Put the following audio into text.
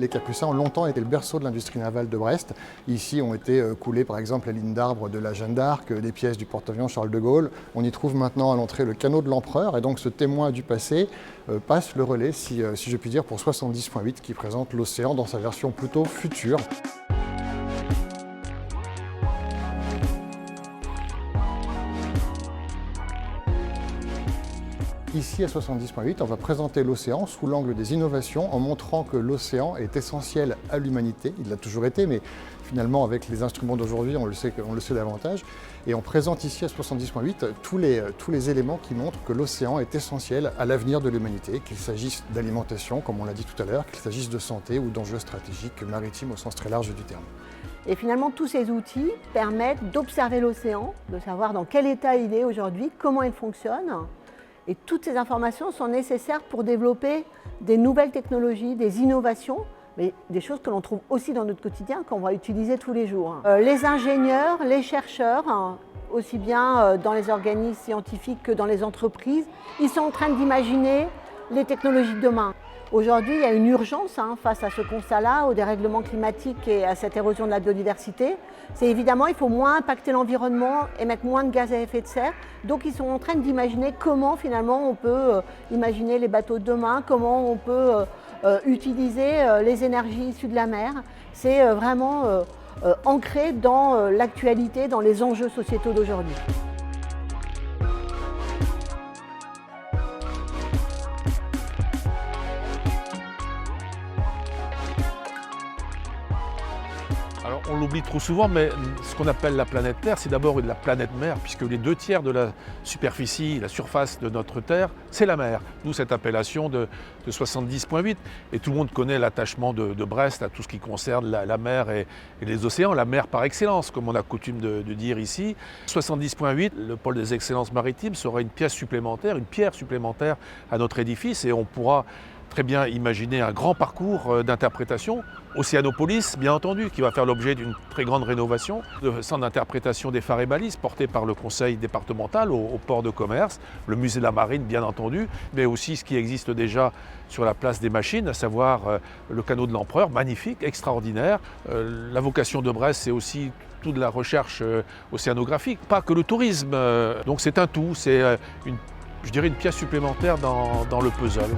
Les Capucins ont longtemps été le berceau de l'industrie navale de Brest. Ici ont été coulées par exemple la ligne d'arbres de la Jeanne d'Arc, des pièces du porte-avions Charles de Gaulle. On y trouve maintenant à l'entrée le canot de l'Empereur et donc ce témoin du passé passe le relais, si je puis dire, pour 70.8 qui présente l'océan dans sa version plutôt future. Ici, à 70.8, on va présenter l'océan sous l'angle des innovations en montrant que l'océan est essentiel à l'humanité. Il l'a toujours été, mais finalement, avec les instruments d'aujourd'hui, on le sait davantage. Et on présente ici, à 70.8, tous les éléments qui montrent que l'océan est essentiel à l'avenir de l'humanité, qu'il s'agisse d'alimentation, comme on l'a dit tout à l'heure, qu'il s'agisse de santé ou d'enjeux stratégiques maritimes au sens très large du terme. Et finalement, tous ces outils permettent d'observer l'océan, de savoir dans quel état il est aujourd'hui, comment il fonctionne. Et toutes ces informations sont nécessaires pour développer des nouvelles technologies, des innovations, mais des choses que l'on trouve aussi dans notre quotidien, qu'on va utiliser tous les jours. Les ingénieurs, les chercheurs, aussi bien dans les organismes scientifiques que dans les entreprises, ils sont en train d'imaginer les technologies de demain. Aujourd'hui, il y a une urgence face à ce constat-là, au dérèglement climatique et à cette érosion de la biodiversité. C'est évidemment, il faut moins impacter l'environnement, émettre moins de gaz à effet de serre. Donc ils sont en train d'imaginer comment finalement on peut imaginer les bateaux de demain, comment on peut utiliser les énergies issues de la mer. C'est vraiment ancré dans l'actualité, dans les enjeux sociétaux d'aujourd'hui. Alors, on l'oublie trop souvent, mais ce qu'on appelle la planète Terre, c'est d'abord la planète mer, puisque les 2/3 de la superficie, la surface de notre Terre, c'est la mer. D'où cette appellation de 70.8. Et tout le monde connaît l'attachement de Brest à tout ce qui concerne la mer et les océans, la mer par excellence, comme on a coutume de dire ici. 70.8, le pôle des excellences maritimes, sera une pierre supplémentaire à notre édifice, et on pourra très bien imaginer un grand parcours d'interprétation. Océanopolis, bien entendu, qui va faire l'objet d'une très grande rénovation. Le centre d'interprétation des phares et balises, porté par le conseil départemental au port de commerce. Le musée de la marine, bien entendu, mais aussi ce qui existe déjà sur la place des machines, à savoir le canot de l'Empereur, magnifique, extraordinaire. La vocation de Brest, c'est aussi toute la recherche océanographique, pas que le tourisme. Donc c'est un tout, c'est une pièce supplémentaire dans le puzzle.